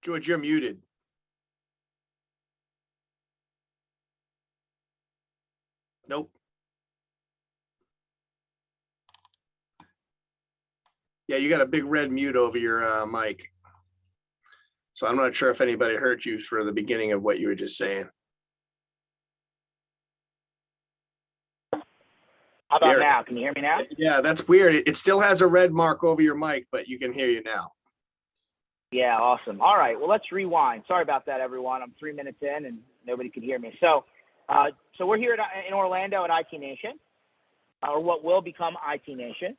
George, you're muted. Nope. Yeah, you got a big red mute over your mic. So I'm not sure if anybody heard you for the beginning of what you were just saying. How about now? Can you hear me now? Yeah, that's weird. It still has a red mark over your mic, but you can hear you now. Yeah, awesome. All right, well, let's rewind. Sorry about that, everyone. I'm 3 minutes in and nobody could hear me. So we're here in Orlando at IT Nation, or what will become IT Nation.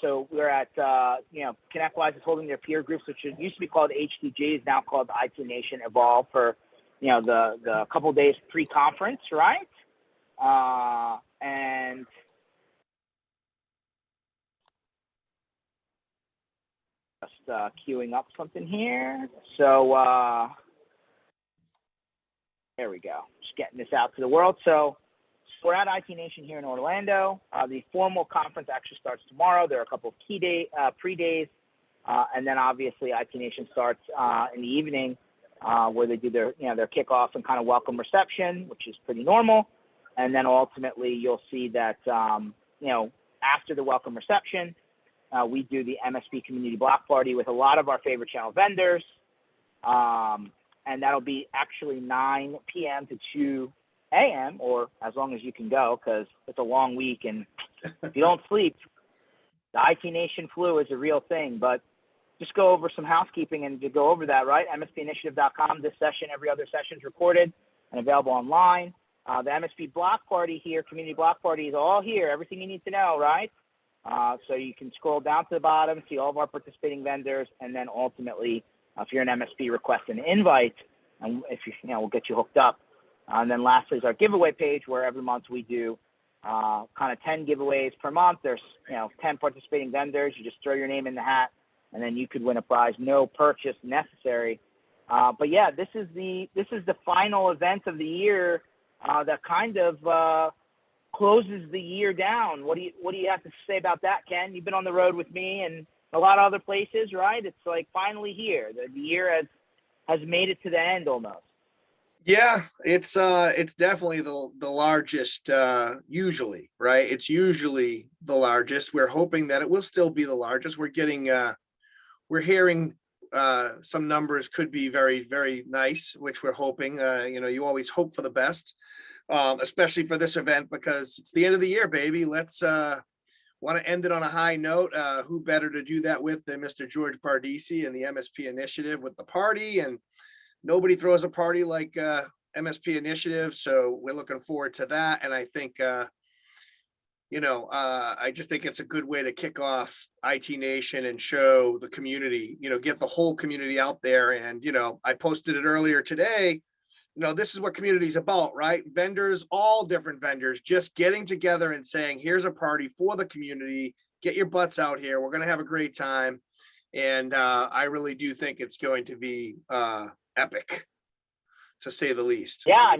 So we're at, ConnectWise is holding their peer groups, which used to be called HTG, is now called IT Nation Evolve for, the couple of days pre-conference, right? And just queuing up something here. So there we go. Just getting this out to the world. So we're at IT Nation here in Orlando. The formal conference actually starts tomorrow. There are a couple of key pre-days, and then obviously IT Nation starts in the evening, where they do their kickoff and kind of welcome reception, which is pretty normal. And then ultimately you'll see that after the welcome reception, we do the MSP Community Block Party with a lot of our favorite channel vendors, and that'll be actually 9 p.m. to 2 a.m. or as long as you can go, because it's a long week, and if you don't sleep, the IT Nation flu is a real thing. But just go over some housekeeping and to go over that, right? MSPinitiative.com. This session, every other session is recorded and available online. The MSP Block Party here, Community Block Party, is all here. Everything you need to know, right? So you can scroll down to the bottom, see all of our participating vendors, and then ultimately, if you're an MSP, request an invite, and if we'll get you hooked up. And then lastly is our giveaway page, where every month we do kind of 10 giveaways per month. There's 10 participating vendors. You just throw your name in the hat, and then you could win a prize. No purchase necessary. But yeah, this is the final event of the year that kind of closes the year down. What do you have to say about that, Ken? You've been on the road with me and a lot of other places, right? It's like finally here. The year has made it to the end almost. Yeah, it's definitely the largest usually, right? It's usually the largest. We're hoping that it will still be the largest. We're hearing some numbers could be very, very nice, which we're hoping. You always hope for the best, especially for this event, because it's the end of the year, baby. Let's want to end it on a high note. Who better to do that with than Mr. George Bardissi and the MSP Initiative with the party? And nobody throws a party like MSP Initiative, so we're looking forward to that. And I think, I just think it's a good way to kick off IT Nation and show the community, get the whole community out there. And, I posted it earlier today. This is what community is about, right? Vendors, all different vendors, just getting together and saying, here's a party for the community. Get your butts out here. We're going to have a great time. And I really do think it's going to be epic, to say the least. Yeah, I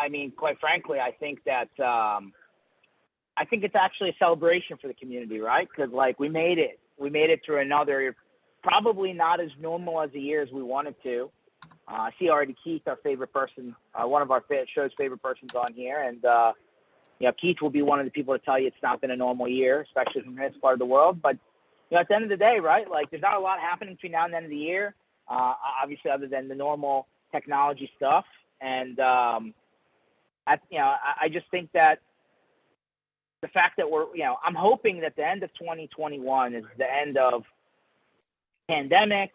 mean, quite frankly, I think that I think it's actually a celebration for the community, right? Because we made it through another, probably not as normal as a year as we wanted to. I see already Keith, our favorite person, one of our show's favorite persons on here, and Keith will be one of the people to tell you it's not been a normal year, especially from his part of the world. But at the end of the day, right? There's not a lot happening between now and the end of the year. Obviously, other than the normal technology stuff. And, I just think that the fact that I'm hoping that the end of 2021 is the end of pandemic,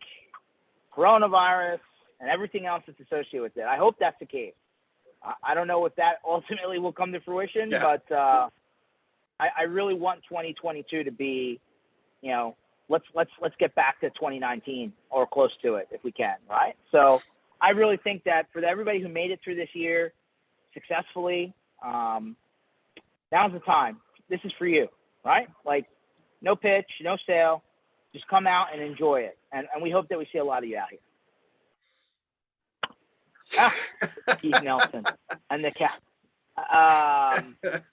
coronavirus, and everything else that's associated with it. I hope that's the case. I don't know if that ultimately will come to fruition, but I really want 2022 to be, let's get back to 2019 or close to it if we can, right? So I really think that for everybody who made it through this year successfully, now's the time. This is for you, right? No pitch, no sale, just come out and enjoy it. And we hope that we see a lot of you out here. Keith Nelson and the cat.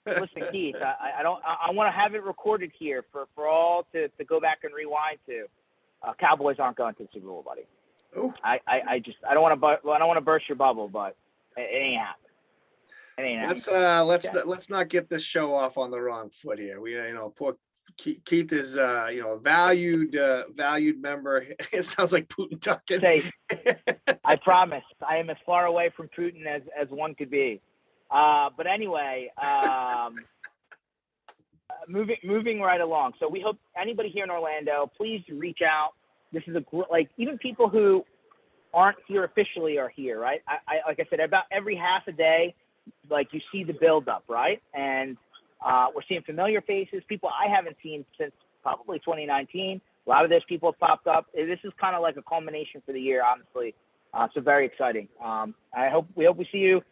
Listen, Keith, I want to have it recorded here for all to go back and rewind to. Cowboys aren't going to the Super Bowl, buddy. Oh, I don't want to burst your bubble, but it ain't happening. It ain't happening. let's not get this show off on the wrong foot here. We, poor Keith is, valued member. It sounds like Putin talking. Say, I promise, I am as far away from Putin as one could be. But anyway, moving right along. So we hope anybody here in Orlando, please reach out. This is even people who aren't here officially are here, right? I like I said, about every half a day, like you see the buildup, right? And we're seeing familiar faces, people I haven't seen since probably 2019. A lot of those people have popped up. This is kind of like a culmination for the year, honestly. So very exciting. We hope we see you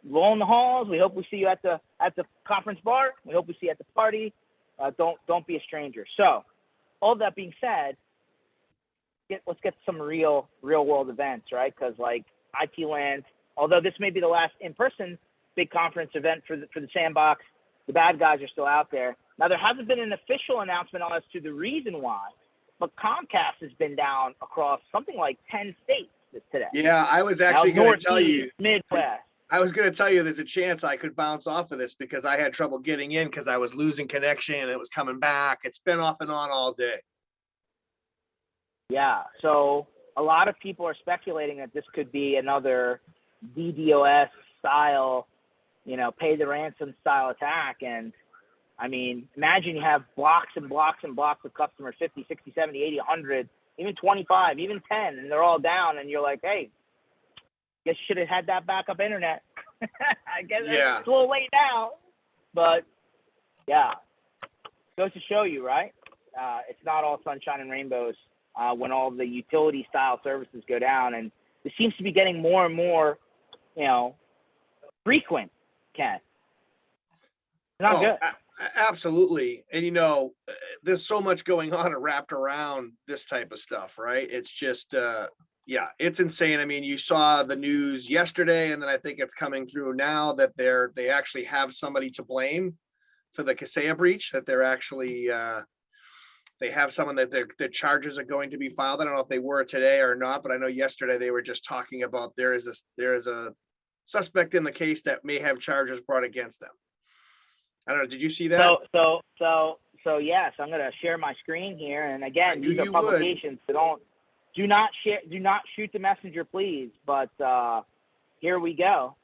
rolling the halls. We hope we see you at the conference bar. We hope we see you at the party. Don't be a stranger. So, all that being said, let's get some real world events, right? Because like IT Land, although this may be the last in-person big conference event for the Sandbox, the bad guys are still out there. Now there hasn't been an official announcement as to the reason why, but Comcast has been down across something like 10 states today. Yeah, I was actually going to tell you. Midwest. I was going to tell you there's a chance I could bounce off of this because I had trouble getting in because I was losing connection and it was coming back. It's been off and on all day. Yeah, so a lot of people are speculating that this could be another DDoS style, pay the ransom style attack. And I mean, imagine you have blocks and blocks and blocks of customers, 50, 60, 70, 80, 100, even 25, even 10, and they're all down. And you're like, hey, guess you should have had that backup internet. I guess It's a little late now, but yeah, goes to show you, right? It's not all sunshine and rainbows when all the utility style services go down, and it seems to be getting more and more, frequent. Ken, it's not good. Absolutely, and there's so much going on wrapped around this type of stuff, right? It's just it's insane. I mean, you saw the news yesterday, and then I think it's coming through now that they actually have somebody to blame for the Kaseya breach, that they're actually they have someone that their charges are going to be filed. I don't know if they were today or not, but I know yesterday they were just talking about there is a suspect in the case that may have charges brought against them. I don't know. Did you see that? So yes, I'm going to share my screen here. And again, these are publications, so do not shoot the messenger, please. But here we go.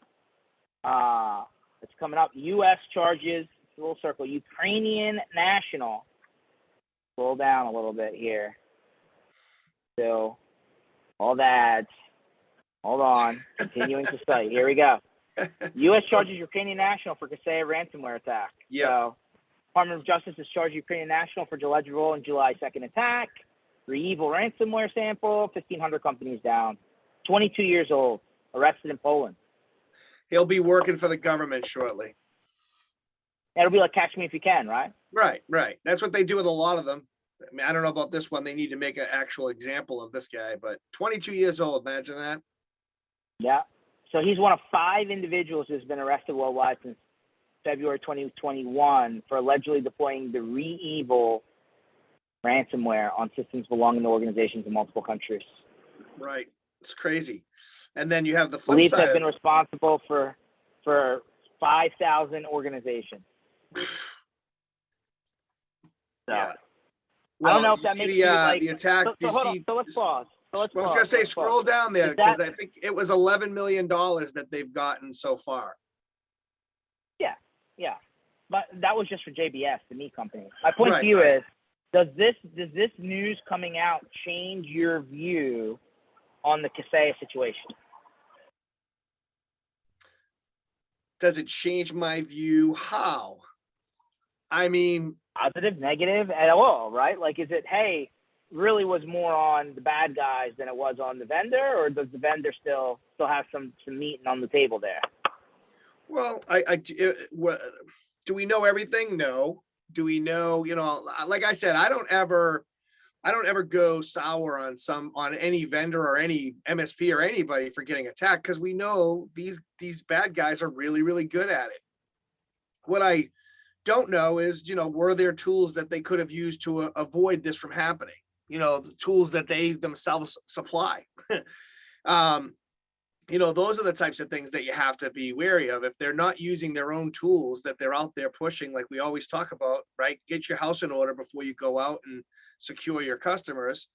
It's coming up. U.S. charges, little circle, Ukrainian national. Scroll down a little bit here. So all that. Hold on. Continuing to study. Here we go. U.S. charges Ukrainian national for Kaseya ransomware attack. Yep. So Department of Justice has charged Ukrainian national for alleged role in July 2nd attack. Evil ransomware sample, 1,500 companies down. 22 years old, arrested in Poland. He'll be working for the government shortly. It'll be like Catch Me If You Can, right? Right. That's what they do with a lot of them. I mean, I don't know about this one. They need to make an actual example of this guy, but 22 years old, imagine that. Yeah. So he's one of 5 individuals who's been arrested worldwide since February 2021 for allegedly deploying the ReEvil ransomware on systems belonging to organizations in multiple countries. Right. It's crazy. And then you have the flip Police side. have been responsible for 5,000 organizations. So Yeah. I don't know if that makes the attack. So let's pause. I was going to say, scroll down there because I think it was $11 million that they've gotten so far. Yeah. But that was just for JBS, the meat company. My point to you is, does this news coming out change your view on the Kaseya situation? Does it change my view? How? I mean, positive, negative, at all, right? Like, is it, hey, really was more on the bad guys than it was on the vendor, or does the vendor still have some meat on the table there? Well, do we know everything? No. Do we know, like I said, I don't ever go sour on any vendor or any MSP or anybody for getting attacked, because we know these bad guys are really, really good at it. What I don't know is, were there tools that they could have used to avoid this from happening? the tools that they themselves supply. Those are the types of things that you have to be wary of. If they're not using their own tools that they're out there pushing, like we always talk about, right? Get your house in order before you go out and secure your customers.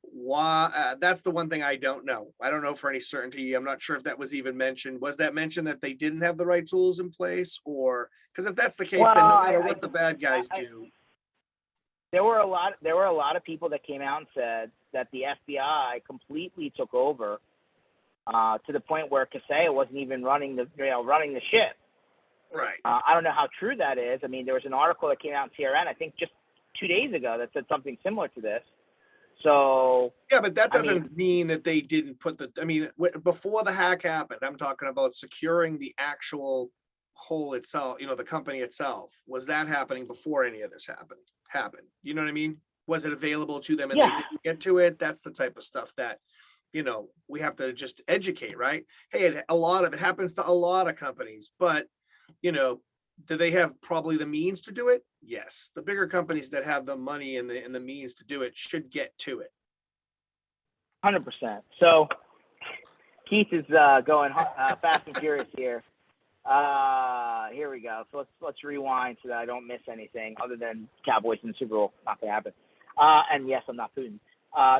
Why? That's the one thing I don't know. I don't know for any certainty. I'm not sure if that was even mentioned. Was that mentioned that they didn't have the right tools in place, or because if that's the case, Well, then no matter what the bad guys do. There were a lot of people that came out and said that the FBI completely took over to the point where Kaseya wasn't even running the ship. Right. I don't know how true that is. I mean, there was an article that came out in TRN, I think just 2 days ago, that said something similar to this. So yeah, but that doesn't mean that they didn't put before the hack happened, I'm talking about securing the actual hole itself, the company itself. Was that happening before any of this happened? You know what I mean? Was it available to them and they didn't get to it? That's the type of stuff that, we have to just educate, right? Hey, it happens to a lot of companies, but, do they have probably the means to do it? Yes. The bigger companies that have the money and the means to do it should get to it. 100%. So Keith is going fast and furious here. Here we go. So let's rewind so that I don't miss anything other than Cowboys in the Super Bowl. Not gonna happen. And yes, I'm not Putin.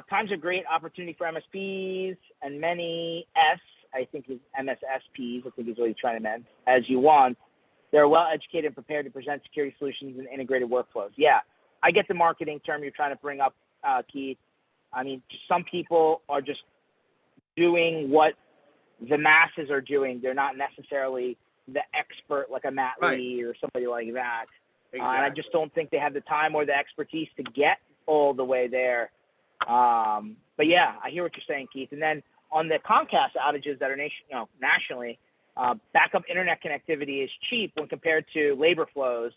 Time's a great opportunity for MSPs and many I think is MSSPs, I think is what he's trying to mean, as you want. They're well educated and prepared to present security solutions and integrated workflows. Yeah, I get the marketing term you're trying to bring up, Keith. I mean, some people are just doing what the masses are doing. They're not necessarily the expert like a Matt Lee or somebody like that. Exactly. And I just don't think they have the time or the expertise to get all the way there. But yeah, I hear what you're saying, Keith. And then on the Comcast outages that are nationally, backup internet connectivity is cheap when compared to labor flows,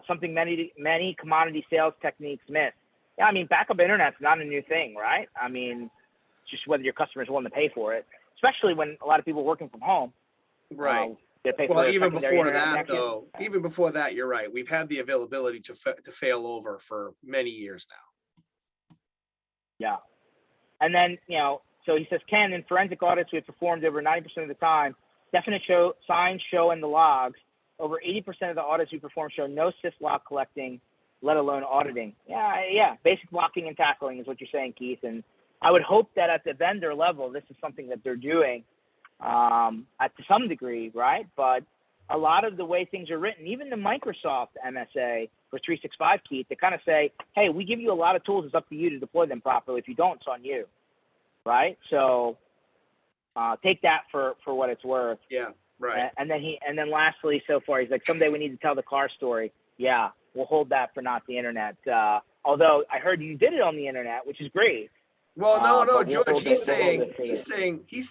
something many commodity sales techniques miss. Yeah, I mean, backup internet's not a new thing, right? I mean, just whether your customer's willing to pay for it, especially when a lot of people are working from home. Right. Well, even before that, you're right. We've had the availability to fail over for many years now. Yeah. And then, so he says, Ken, in forensic audits we have performed over 90% of the time, definite signs show in the logs. Over 80% of the audits we perform show no syslog collecting, let alone auditing. Yeah. Basic blocking and tackling is what you're saying, Keith. And I would hope that at the vendor level, this is something that they're doing to some degree, right? But a lot of the way things are written, even the Microsoft MSA for 365, Keith, they kind of say, hey, we give you a lot of tools. It's up to you to deploy them properly. If you don't, it's on you, right? So take that for what it's worth. Yeah, right. And then lastly, so far, he's like, someday we need to tell the car story. Yeah, we'll hold that for not the internet. Although I heard you did it on the internet, which is great. Well, no, George. He's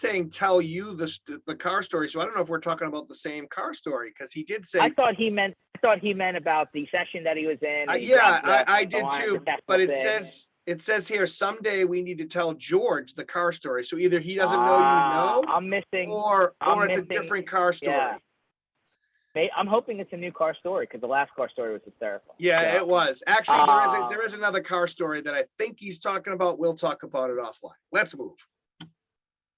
saying tell you the car story. So I don't know if we're talking about the same car story, because he did say. I thought he meant about the session that he was in. I did too. But it says here someday we need to tell George the car story. So either he doesn't know I'm missing, or it's a different car story. Yeah. I'm hoping it's a new car story, because the last car story was hysterical. Yeah, it was. Actually, there is another car story that I think he's talking about. We'll talk about it offline. Let's move.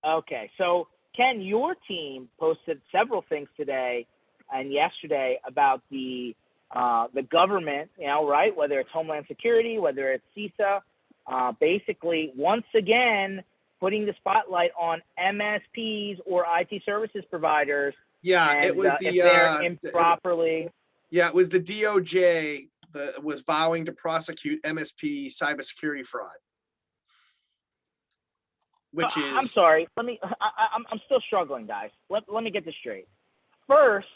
Okay. So, Ken, your team posted several things today and yesterday about the government, right? Whether it's Homeland Security, whether it's CISA, basically, once again, putting the spotlight on MSPs or IT services providers. Yeah, and, it was if they're improperly. It was the DOJ that was vowing to prosecute MSP cybersecurity fraud. Which is. I'm sorry. I'm still struggling, guys. Let me get this straight. First,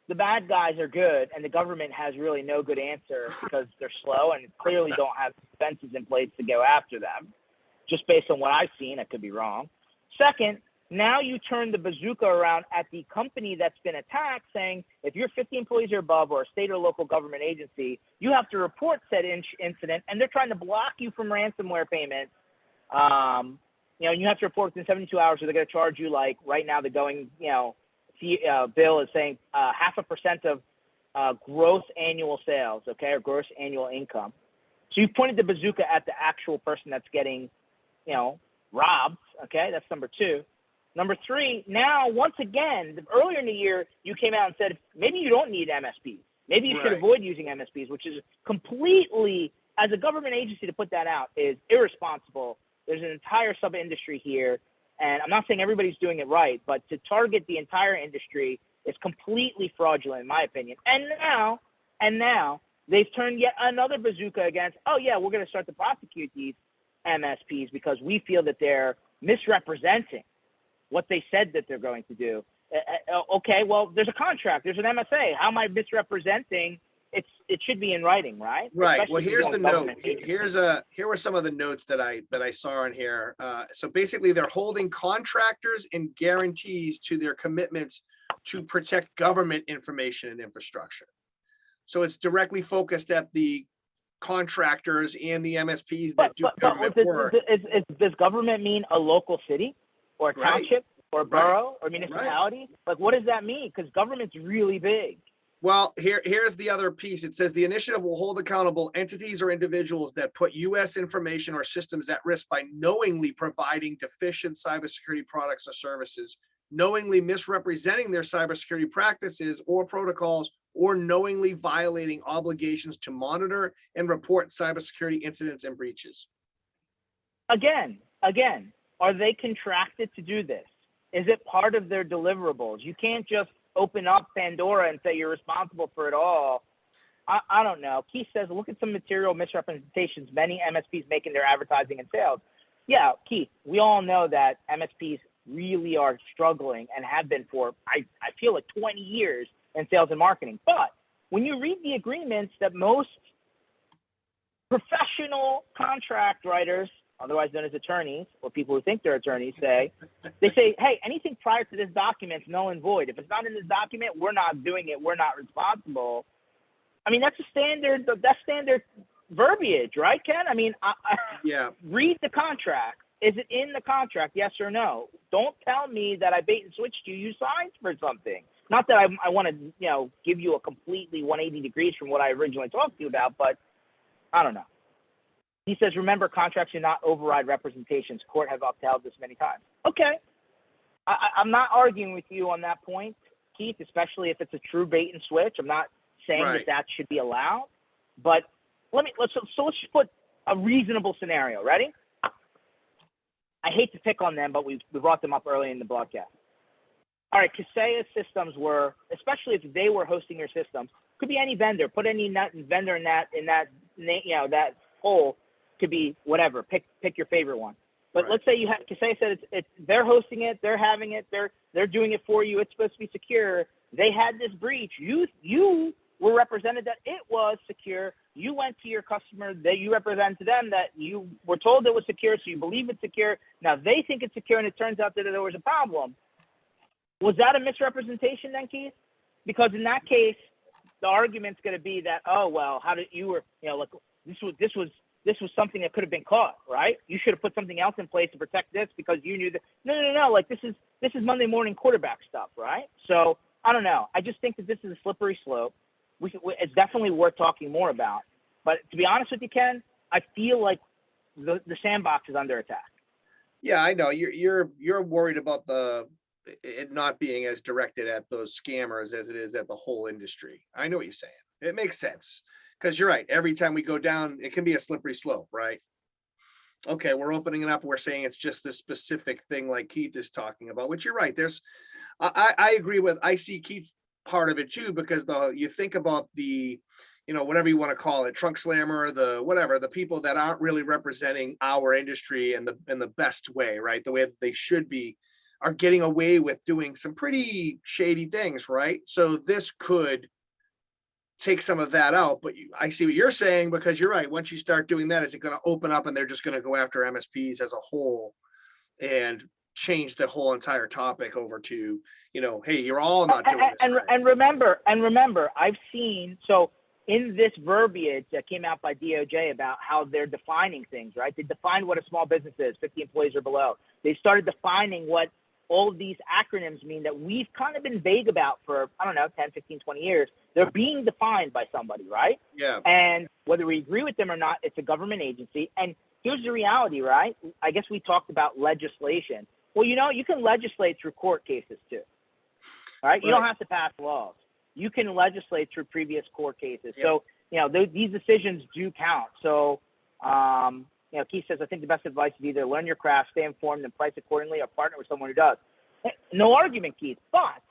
the bad guys are good, and the government has really no good answer because they're slow and clearly don't have defenses in place to go after them. Just based on what I've seen, I could be wrong. Second, now you turn the bazooka around at the company that's been attacked, saying if you're 50 employees or above or a state or local government agency, you have to report said incident, and they're trying to block you from ransomware payments. You have to report within 72 hours, or they're going to charge you, like right now the going, bill is saying 0.5% of gross annual sales, okay, or gross annual income. So you pointed the bazooka at the actual person that's getting, robbed. Okay, that's number two. Number three, now, once again, earlier in the year, you came out and said, maybe you don't need MSPs. Maybe you should avoid using MSPs, which is completely, as a government agency, to put that out is irresponsible. There's an entire sub-industry here, and I'm not saying everybody's doing it right, but to target the entire industry is completely fraudulent, in my opinion. And now, they've turned yet another bazooka against, oh, yeah, we're going to start to prosecute these MSPs because we feel that they're misrepresenting what they said that they're going to do. Okay, well, there's a contract. There's an MSA. How am I misrepresenting? It should be in writing, right? Right. Especially Well, here's the note. agency. Here were some of the notes that I saw in here. So basically, they're holding contractors and guarantees to their commitments to protect government information and infrastructure. So it's directly focused at the contractors and the MSPs that do government work. Does government mean a local city or a township or a borough or municipality? Like, what does that mean? Because government's really big. Well, here's the other piece. It says the initiative will hold accountable entities or individuals that put U.S. information or systems at risk by knowingly providing deficient cybersecurity products or services, knowingly misrepresenting their cybersecurity practices or protocols, or knowingly violating obligations to monitor and report cybersecurity incidents and breaches. Again, are they contracted to do this? Is it part of their deliverables? You can't just open up Pandora and say you're responsible for it all. I don't know. Keith says, look at some material misrepresentations many MSPs make in their advertising and sales. Yeah, Keith, we all know that MSPs really are struggling and have been for, I feel like 20 years in sales and marketing. But when you read the agreements that most professional contract writers, otherwise known as attorneys, or people who think they're attorneys, say, hey, anything prior to this document is null and void. If it's not in this document, we're not doing it. We're not responsible. I mean, that's standard verbiage, right, Ken? I mean, read the contract. Is it in the contract? Yes or no? Don't tell me that I bait and switched you. You signed for something. Not that I want to, give you a completely 180 degrees from what I originally talked to you about, but I don't know. He says, remember, contracts do not override representations. Court have upheld this many times. Okay. I'm not arguing with you on that point, Keith, especially if it's a true bait and switch. I'm not saying that should be allowed. But let's just put a reasonable scenario. Ready? I hate to pick on them, but we brought them up early in the broadcast. All right, Kaseya systems were, especially if they were hosting your systems, could be any vendor. Put any vendor in that that poll. Could be whatever. Pick your favorite one. But let's say you have Kaseya said it's they're hosting it, they're having it, they're doing it for you. It's supposed to be secure. They had this breach. You were represented that it was secure. You went to your customer that you represented to them that you were told it was secure, so you believe it's secure. Now they think it's secure, and it turns out that there was a problem. Was that a misrepresentation then, Keith? Because in that case, the argument's going to be that, oh well, how did you were this was something that could have been caught, right? You should have put something else in place to protect this because you knew that. No. Like this is Monday morning quarterback stuff, right? So I don't know. I just think that this is a slippery slope. It's definitely worth talking more about. But to be honest with you, Ken, I feel like the sandbox is under attack. Yeah, I know you're worried about it not being as directed at those scammers as it is at the whole industry. I know what you're saying. It makes sense. Because you're right. Every time we go down, it can be a slippery slope, right? Okay, we're opening it up. We're saying it's just this specific thing like Keith is talking about, which you're right. I agree with, I see Keith's part of it too, because you think about the, whatever you want to call it, trunk slammer, the people that aren't really representing our industry in the best way, right? The way that they should be, are getting away with doing some pretty shady things, right? So this could take some of that out, but I see what you're saying, because you're right. Once you start doing that, is it going to open up and they're just going to go after MSPs as a whole and change the whole entire topic over to, hey, you're all not doing this. And remember, I've seen, so in this verbiage that came out by DOJ about how they're defining things, right? They defined what a small business is, 50 employees or below. They started defining what all of these acronyms mean that we've kind of been vague about for, 10, 15, 20 years. They're being defined by somebody, right? Yeah. And whether we agree with them or not, it's a government agency. And here's the reality, right? I guess we talked about legislation. Well, you can legislate through court cases too, right? You don't have to pass laws. You can legislate through previous court cases. Yep. So, these decisions do count. So, Keith says, I think the best advice is either learn your craft, stay informed, and price accordingly, or partner with someone who does. No argument, Keith, but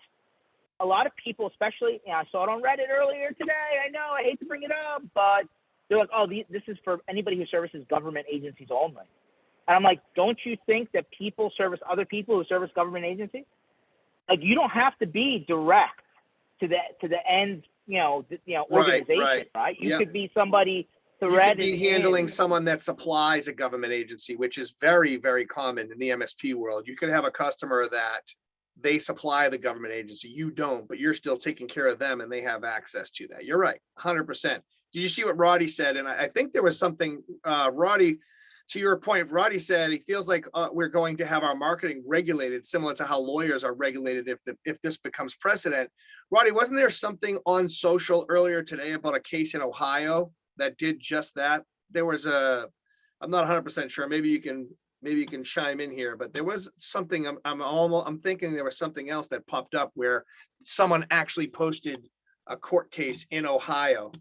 a lot of people, especially, I saw it on Reddit earlier today. I know, I hate to bring it up, but they're like, oh, this is for anybody who services government agencies only. And I'm like, don't you think that people service other people who service government agencies? Like, you don't have to be direct to the end, organization, right? You could be somebody threaded. You could be handling someone that supplies a government agency, which is very, very common in the MSP world. You could have a customer that they supply the government agency, you don't, but you're still taking care of them and they have access to that. You're right, 100%. Did you see what Roddy said? And I think there was something, Roddy, to your point, Roddy said he feels like we're going to have our marketing regulated, similar to how lawyers are regulated if this becomes precedent. Roddy, wasn't there something on social earlier today about a case in Ohio that did just that? There was I'm not 100% sure. Maybe you can chime in here, but there was something. I'm thinking there was something else that popped up where someone actually posted a court case in Ohio.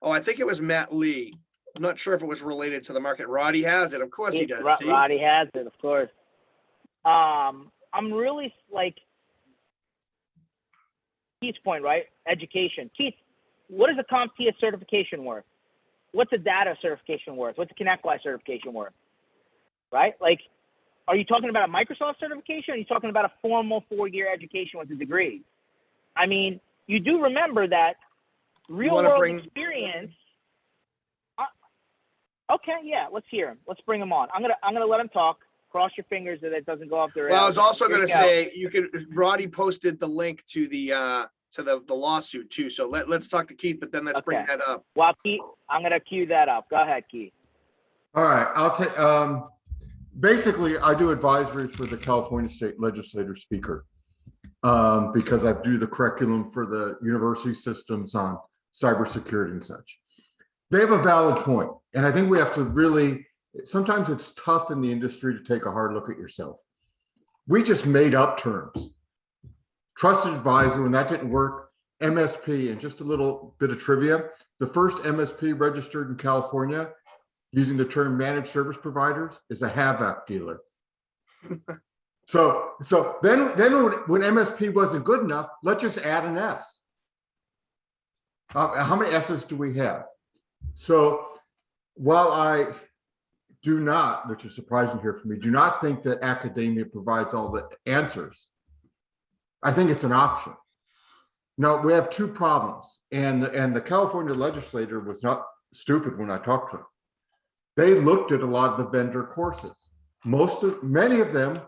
Oh, I think it was Matt Lee. I'm not sure if it was related to the market. Roddy has it. Of course he does. Roddy has it, of course. I'm really like Keith's point, right? Education. Keith, what is a CompTIA certification worth? What's a data certification worth? What's a ConnectWise certification worth? Right? Like, are you talking about a Microsoft certification? Or are you talking about a formal 4-year education with a degree? I mean, you do remember that real world experience. Okay, yeah, let's hear him. Let's bring him on. I'm gonna let him talk. Cross your fingers that it doesn't go off the rails. Well, I was also going to say Roddy posted the link to the lawsuit too. So let's talk to Keith, but then let's bring that up. Well, Keith, I'm gonna cue that up. Go ahead, Keith. All right, I'll take. Basically, I do advisories for the California State Legislature Speaker because I do the curriculum for the university systems on cybersecurity and such. They have a valid point, and I think we have to really. Sometimes it's tough in the industry to take a hard look at yourself. We just made up terms. Trusted advisor, when that didn't work, MSP, and just a little bit of trivia, the first MSP registered in California using the term managed service providers is a HAVAC dealer. So then when MSP wasn't good enough, let's just add an S. How many S's do we have? So while I do not, which is surprising here for me, do not think that academia provides all the answers. I think it's an option. Now, we have two problems, and the California legislator was not stupid when I talked to them. They looked at a lot of the vendor courses. Many of them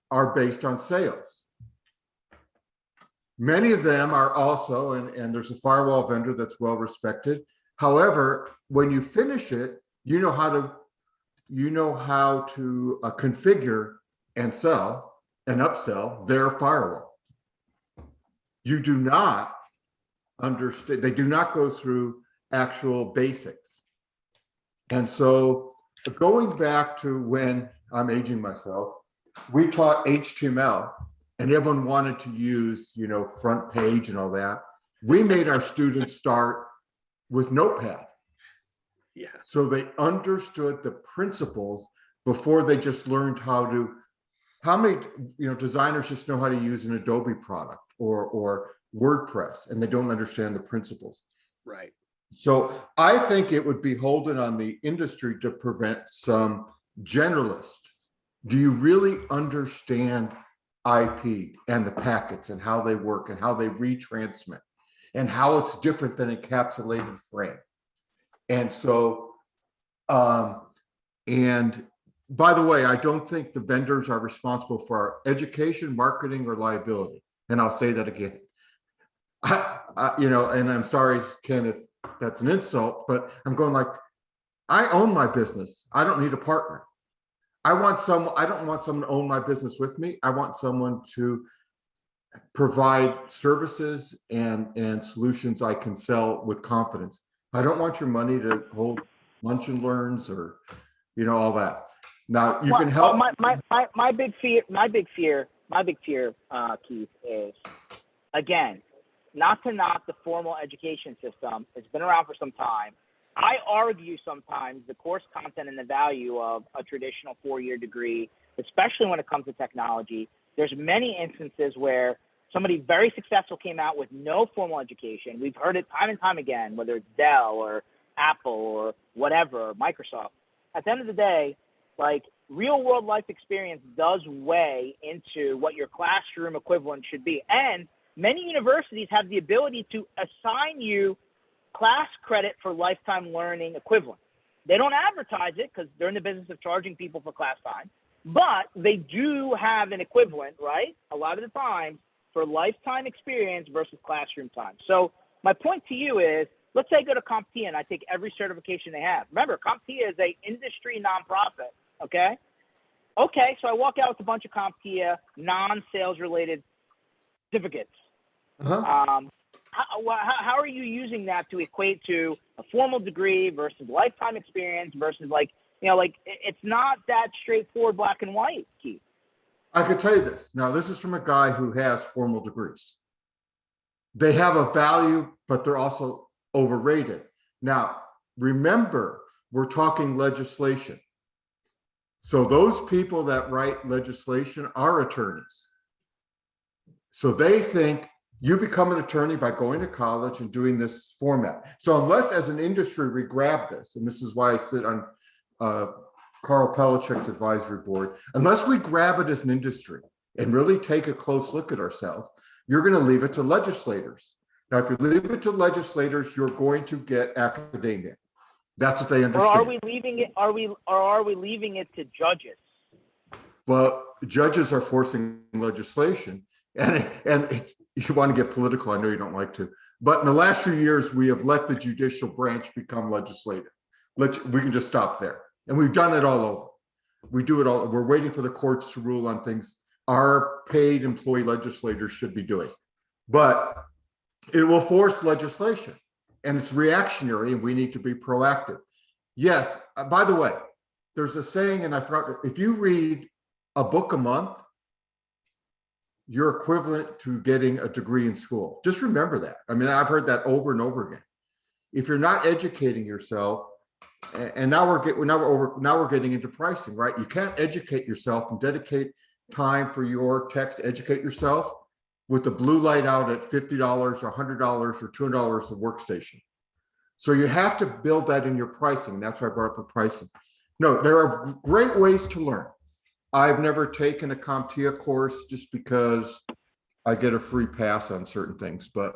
are based on sales. Many of them are also, and there's a firewall vendor that's well respected. However, when you finish it, you know how to configure and sell and upsell their firewall. You do not understand, they do not go through actual basics. And so going back to when I'm aging myself, we taught HTML and everyone wanted to use, front page and all that. We made our students start with Notepad. Yeah. So they understood the principles before they just learned how many, designers just know how to use an Adobe product or WordPress, and they don't understand the principles. Right. So I think it would be holding on the industry to prevent some generalists. Do you really understand IP and the packets and how they work and how they retransmit and how it's different than encapsulated frame? And so, and by the way, I don't think the vendors are responsible for our education, marketing, or liability. And I'll say that again. And I'm sorry, Kenneth, that's an insult, but I'm going like, I own my business. I don't need a partner. I don't want someone to own my business with me. I want someone to provide services and solutions I can sell with confidence. I don't want your money to hold lunch and learns or, all that. Now you Well, can help. my big fear, Keith, is, again, not to knock the formal education system. It's been around for some time. I argue sometimes the course content and the value of a traditional 4-year degree, especially when it comes to technology. There's many instances where somebody very successful came out with no formal education. We've heard it time and time again, whether it's Dell or Apple or whatever, Microsoft. At the end of the day, like, real world life experience does weigh into what your classroom equivalent should be. And many universities have the ability to assign you class credit for lifetime learning equivalent. They don't advertise it because they're in the business of charging people for class time, but they do have an equivalent, right? A lot of the time for lifetime experience versus classroom time. So my point to you is, let's say I go to CompTIA and I take every certification they have. Remember, CompTIA is a industry nonprofit, okay? Okay, so I walk out with a bunch of CompTIA non-sales related certificates. Uh-huh. How are you using that to equate to a formal degree versus lifetime experience versus it's not that straightforward, black and white, Keith. I could tell you this. Now, this is from a guy who has formal degrees. They have a value, but they're also overrated. Now, remember, we're talking legislation. So those people that write legislation are attorneys. So they think you become an attorney by going to college and doing this format. So unless as an industry we grab this, and this is why I sit on Carl Pelichek's advisory board, unless we grab it as an industry and really take a close look at ourselves, you're going to leave it to legislators. Now, if you leave it to legislators, you're going to get academia. That's what they understand. Or are we leaving it? Are we leaving it to judges? Well, judges are forcing legislation, and you want to get political. I know you don't like to, but in the last few years, we have let the judicial branch become legislative. We can just stop there, and we've done it all over. We do it all. We're waiting for the courts to rule on things our paid employee legislators should be doing, but it will force legislation, and it's reactionary, and we need to be proactive. Yes. By the way, there's a saying, and I forgot, if you read a book a month, you're equivalent to getting a degree in school. Just remember that. I mean, I've heard that over and over again. If you're not educating yourself, and now we're getting into pricing, right? You can't educate yourself and dedicate time for your text to educate yourself with the blue light out at $50 or $100 or $200 a workstation. So you have to build that in your pricing. That's why I brought up the pricing. No, there are great ways to learn. I've never taken a CompTIA course just because I get a free pass on certain things, but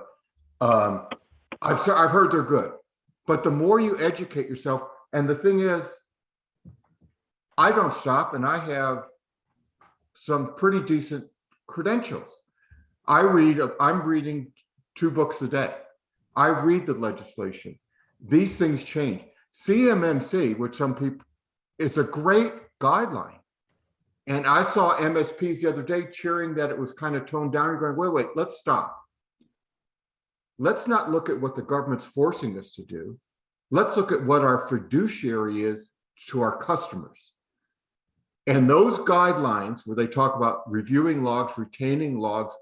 I've heard they're good. But the more you educate yourself, and the thing is, I don't stop, and I have some pretty decent credentials. I'm reading 2 books a day. I read the legislation. These things change. CMMC, which some people, is a great guideline. And I saw MSPs the other day cheering that it was kind of toned down and going, wait, let's stop. Let's not look at what the government's forcing us to do. Let's look at what our fiduciary is to our customers. And those guidelines where they talk about reviewing logs, retaining logs,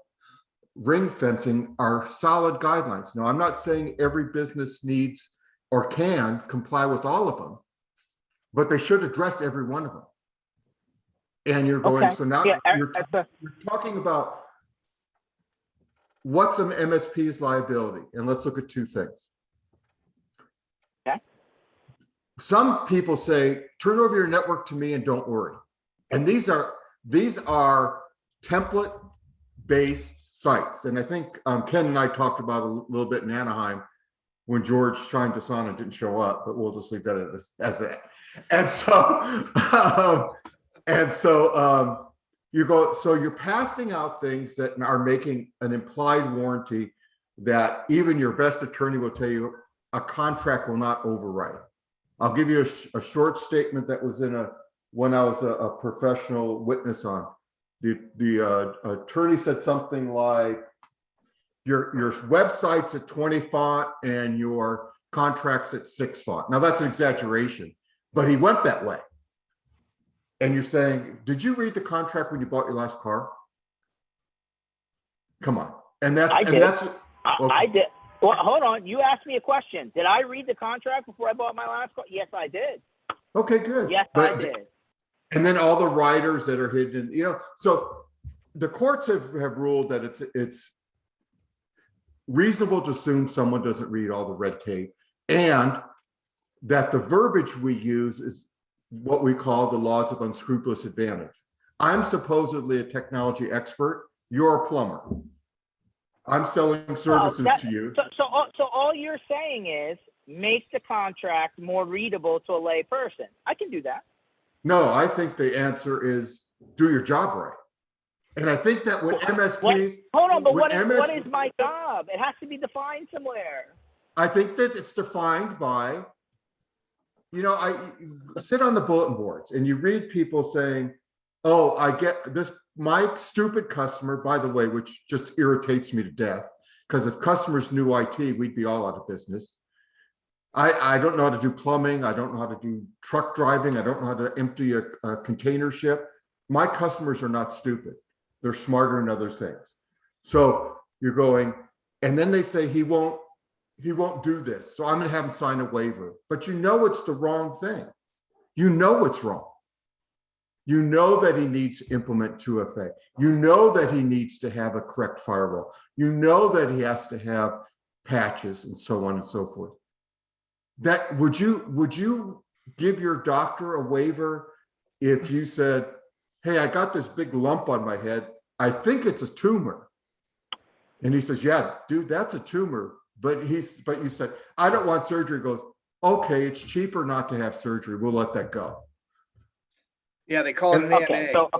ring fencing are solid guidelines. Now, I'm not saying every business needs or can comply with all of them, but they should address every one of them. And you're going, okay. So now you're talking about what's an MSP's liability. And let's look at 2 things. Okay. Some people say, turn over your network to me and don't worry. And these are template-based sites. And I think Ken and I talked about a little bit in Anaheim when George shined us on and didn't show up, but we'll just leave that as that. And so, you're passing out things that are making an implied warranty that even your best attorney will tell you a contract will not override. I'll give you a short statement that was when I was a professional witness on. The attorney said something like, your website's at 20 font and your contracts at 6 font. Now that's an exaggeration, but he went that way. And you're saying, did you read the contract when you bought your last car? Come on. And that's, I did. okay. I did. Well, hold on. You asked me a question. Did I read the contract before I bought my last car? Yes, I did. Okay, good. Yes, I did. And then all the riders that are hidden, so the courts have ruled that it's reasonable to assume someone doesn't read all the red tape, and that the verbiage we use is what we call the laws of unscrupulous advantage. I'm supposedly a technology expert. You're a plumber. I'm selling services to you. So all you're saying is make the contract more readable to a lay person. I can do that. No, I think the answer is do your job right. And I think that when MSPs... Hold on, but what is my job? It has to be defined somewhere. I think that it's defined by, I sit on the bulletin boards and you read people saying, oh, I get this, my stupid customer, by the way, which just irritates me to death, because if customers knew IT, we'd be all out of business. I don't know how to do plumbing. I don't know how to do truck driving. I don't know how to empty a container ship. My customers are not stupid. They're smarter in other things. So you're going, and then they say he won't do this. So I'm going to have him sign a waiver. But it's the wrong thing. It's wrong. You know that he needs to implement 2FA. You know that he needs to have a correct firewall. You know that he has to have patches and so on and so forth. That would you give your doctor a waiver if you said, hey, I got this big lump on my head. I think it's a tumor. And he says, yeah, dude, that's a tumor. But you said, I don't want surgery. He goes, okay, it's cheaper not to have surgery. We'll let that go. Yeah, they call it an okay, so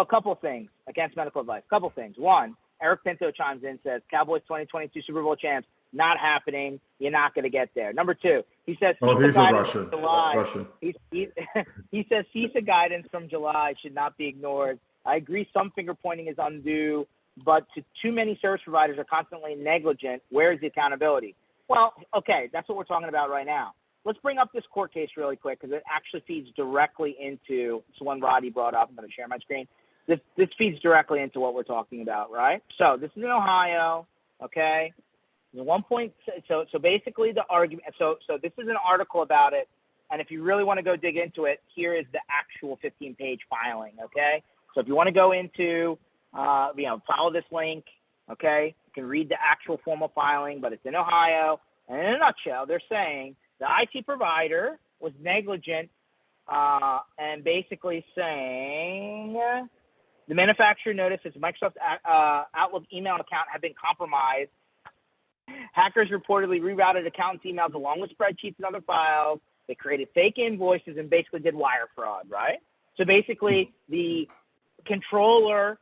a couple of things against medical advice. A couple of things. One, Eric Pinto chimes in, says, Cowboys 2022 Super Bowl champs, not happening. You're not going to get there. Number two, he says, oh, he's a Russian. He says CISA guidance from July should not be ignored. I agree some finger pointing is undue, but too many service providers are constantly negligent. Where is the accountability? Well, okay, that's what we're talking about right now. Let's bring up this court case really quick because it actually feeds directly into the one Roddy brought up. I'm going to share my screen. This feeds directly into what we're talking about, right? So this is in Ohio, okay? So basically the argument, so this is an article about it, and if you really want to go dig into it, here is the actual 15-page filing, okay? So if you want to go into, follow this link, okay? You can read the actual formal filing, but it's in Ohio, and in a nutshell, they're saying the IT provider was negligent and basically saying the manufacturer noticed his Microsoft Outlook email account had been compromised. Hackers reportedly rerouted accountants' emails along with spreadsheets and other files. They created fake invoices and basically did wire fraud, right? So basically, the controller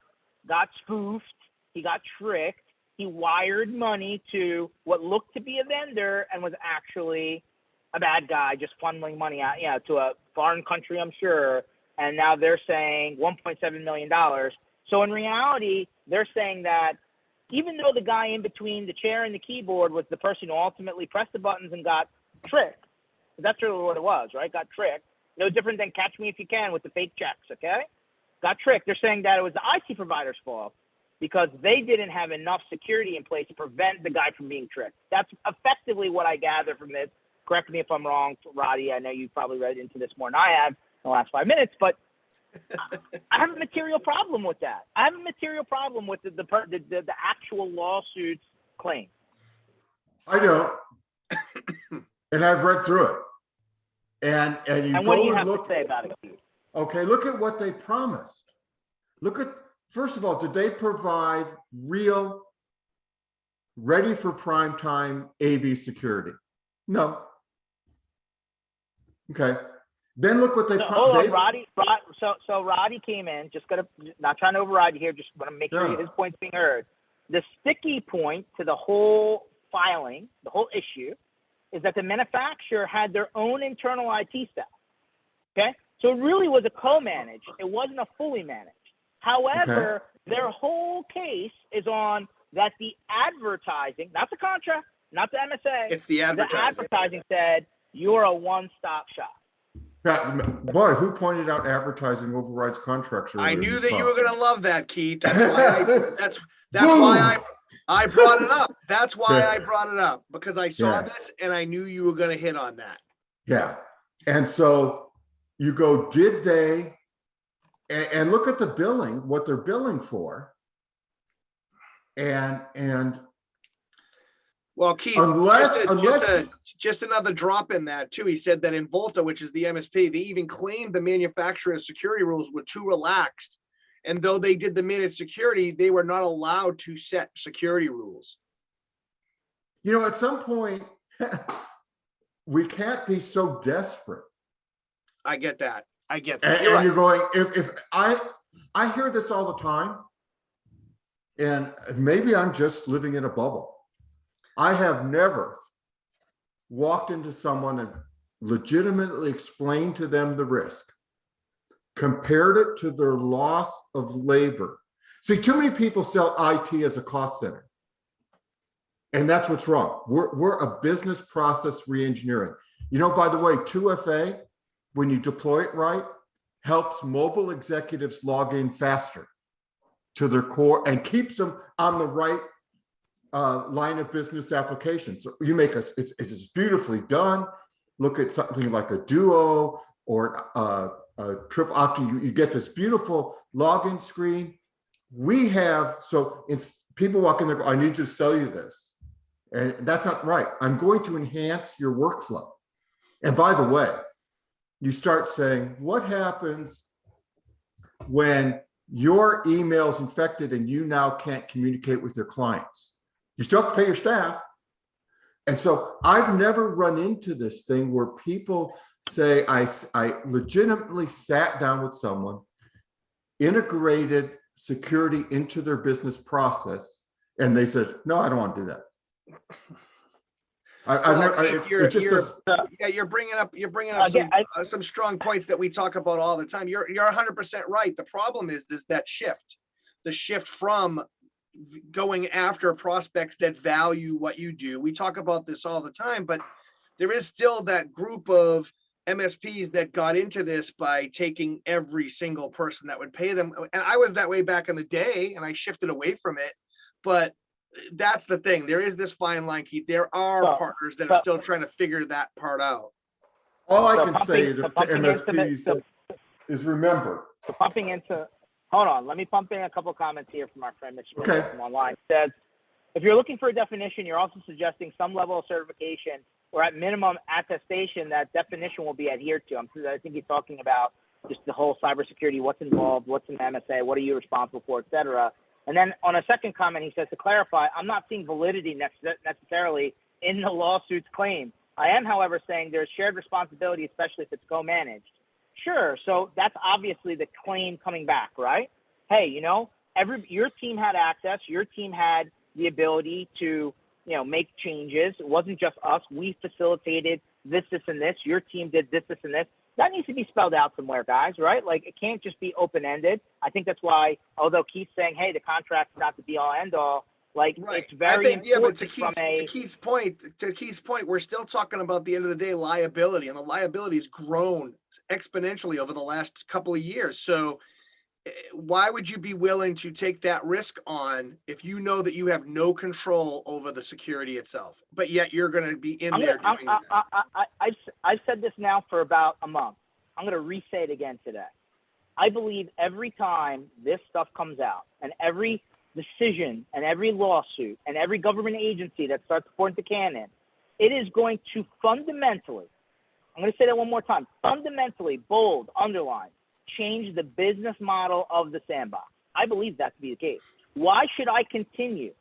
got spoofed. He got tricked. He wired money to what looked to be a vendor and was actually a bad guy just funneling money out, to a foreign country, I'm sure. And now they're saying $1.7 million. So in reality, they're saying that even though the guy in between the chair and the keyboard was the person who ultimately pressed the buttons and got tricked, that's really what it was, right? Got tricked. No different than Catch Me If You Can with the fake checks, okay? Got tricked. They're saying that it was the IT provider's fault because they didn't have enough security in place to prevent the guy from being tricked. That's effectively what I gather from this. Correct me if I'm wrong, Roddy. I know you've probably read into this more than I have in the last 5 minutes, but I have a material problem with that. I have a material problem with the actual lawsuit's claim. I don't, and I've read through it. And what do you have to say about it, Keith? Okay, look at what they promised. First of all, did they provide real, ready for prime time AV security? No. Okay. Then look what they promised. Hold on, Roddy. So Roddy came in, not trying to override you here, just want to make sure his point's being heard. The sticky point to the whole filing, the whole issue, is that the manufacturer had their own internal IT staff. Okay? So it really was a co-managed. It wasn't a fully managed. However, their whole case is on that the advertising, not the contract, not the MSA. It's the The advertising. advertising said you're a one-stop shop. Boy, who pointed out advertising overrides contracts earlier I in knew this that you call? were gonna love that, Keith. That's why I brought it up. That's why I brought it up, because I saw Yeah. this and I knew you were gonna hit on that. Yeah. And so you go, did they, and look at the billing, what they're billing for. And Well, Keith, just another drop in that too. He said that in Volta, which is the MSP, they even claimed the manufacturer's security rules were too relaxed. And though they did the managed security, they were not allowed to set security rules. you know, at some point, we can't be so desperate. I get that. I get And, that. and you're going, if I hear this all the time, and maybe I'm just living in a bubble. I have never walked into someone and legitimately explained to them the risk, compared it to their loss of labor. See, too many people sell IT as a cost center. And that's what's wrong. We're a business process reengineering. You know, by the way, 2FA, when you deploy it right, helps mobile executives log in faster to their core and keeps them on the right line of business application. So you make us, it's beautifully done. Look at something like a Duo or a Triple Opti. You get this beautiful login screen. We have, so it's people walk in there, I need to sell you this. And that's not right. I'm going to enhance your workflow. And by the way, you start saying, what happens when your email's infected and you now can't communicate with your clients? You still have to pay your staff. And so I've never run into this thing where people say, I legitimately sat down with someone, integrated security into their business process, and they said, no, I don't want to do that. You're bringing up some strong points that we talk about all the time. You're 100% right. The problem is that the shift from going after prospects that value what you do. We talk about this all the time, but there is still that group of MSPs that got into this by taking every single person that would pay them. And I was that way back in the day, and I shifted away from it. But that's the thing. There is this fine line, Keith. There are partners that are still trying to figure that part out. All I can say to MSPs is remember. So pumping into, hold on, let me pump in a couple of comments here from our friend Mitch from online. It says, if you're looking for a definition, you're also suggesting some level of certification or at minimum attestation that definition will be adhered to. I think he's talking about just the whole cybersecurity, what's involved, what's an MSA, what are you responsible for, et cetera. And then on a second comment, he says, to clarify, I'm not seeing validity necessarily in the lawsuit's claim. I am, however, saying there's shared responsibility, especially if it's co-managed. Sure, so that's obviously the claim coming back, right? Hey, you know, your team had access, your team had the ability to, you know, make changes. It wasn't just us. We facilitated this, and this. Your team did this, and this. That needs to be spelled out somewhere, guys, right? Like, it can't just be open-ended. I think that's why, although Keith's saying, hey, the contract's not the be-all, end-all, like, right. It's very important. Yeah, but to Keith's point, we're still talking about, the end of the day, liability, and the liability has grown exponentially over the last couple of years. So why would you be willing to take that risk on if you know that you have no control over the security itself, but yet you're going to be in there doing that? I've said this now for about a month. I'm going to re-say it again today. I believe every time this stuff comes out, and every decision and every lawsuit and every government agency that starts pouring the can in, it is going to fundamentally, I'm going to say that one more time, fundamentally, bold, underline, change the business model of the sandbox. I believe that to be the case. Why should I continue